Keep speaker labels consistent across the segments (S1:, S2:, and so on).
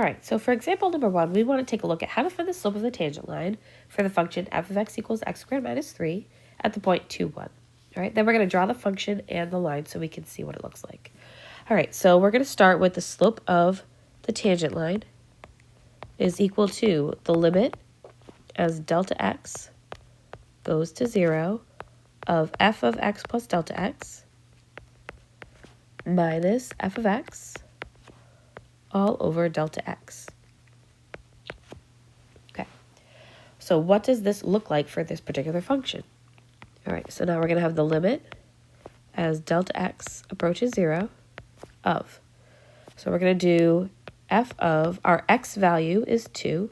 S1: right, so for example number 1, we want to take a look at how to find the slope of the tangent line for the function f of x equals x squared minus 3 at the point 2, 1. All right, then we're going to draw the function and the line so we can see what it looks like. All right, so we're going to start with the slope of the tangent line is equal to the limit as delta x goes to 0 of f of x plus delta x minus f of x all over delta x. Okay, so what does this look like for this particular function? All right, so now we're going to have the limit as delta x approaches 0 of. So we're going to do f of, our x value is 2.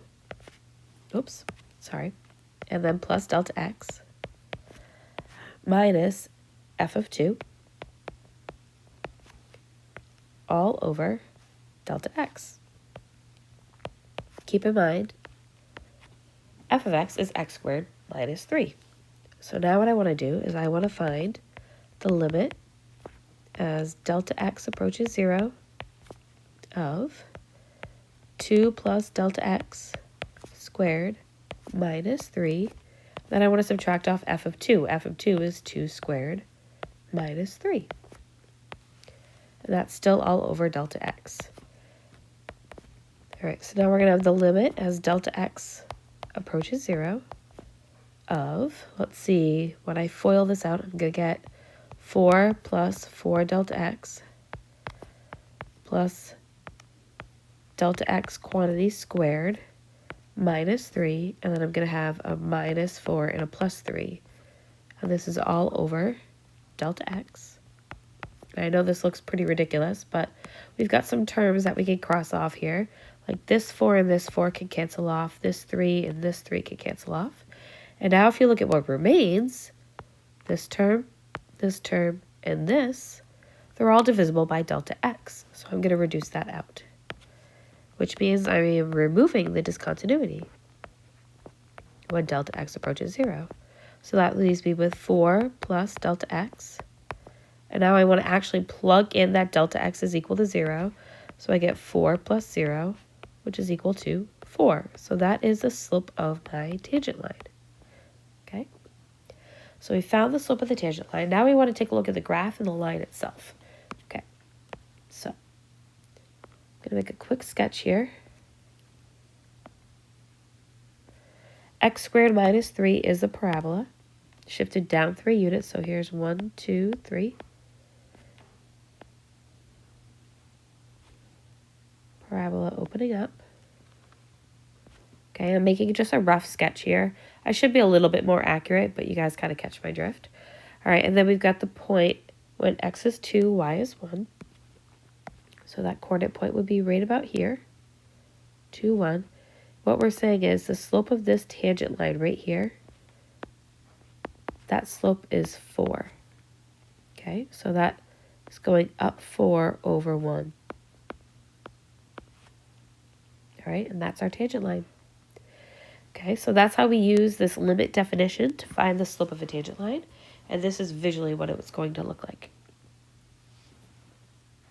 S1: Oops, sorry. And then plus delta x minus f of 2 all over delta x. Keep in mind, f of x is x squared minus 3. So now what I want to do is I want to find the limit as delta x approaches 0 of 2 plus delta x squared minus 3. Then I want to subtract off f of 2. f of 2 is 2 squared minus 3. And that's still all over delta x. All right, so now we're going to have the limit as delta x approaches 0 of, let's see, when I FOIL this out, I'm going to get 4 plus 4 delta x plus delta x quantity squared minus 3, and then I'm going to have a minus 4 and a plus 3. And this is all over delta x. I know this looks pretty ridiculous, but we've got some terms that we can cross off here. Like this 4 and this 4 can cancel off, this 3 and this 3 can cancel off. And now if you look at what remains, this term, and this, they're all divisible by delta x. So I'm going to reduce that out, which means I am removing the discontinuity when delta x approaches 0. So that leaves me with 4 plus delta x. And now I want to actually plug in that delta x is equal to 0. So I get 4 plus 0, which is equal to 4. So that is the slope of my tangent line. Okay? So we found the slope of the tangent line. Now we want to take a look at the graph and the line itself. Okay. So I'm going to make a quick sketch here. X squared minus 3 is a parabola. Shifted down 3 units. So here's 1, 2, 3. Parabola opening up. Okay, I'm making just a rough sketch here. I should be a little bit more accurate, but you guys kind of catch my drift. All right, and then we've got the point when x is 2, y is 1. So that coordinate point would be right about here, 2, 1. What we're saying is the slope of this tangent line right here, that slope is 4. Okay, so that is going up 4 over 1. All right, and that's our tangent line. Okay, so that's how we use this limit definition to find the slope of a tangent line. And this is visually what it was going to look like.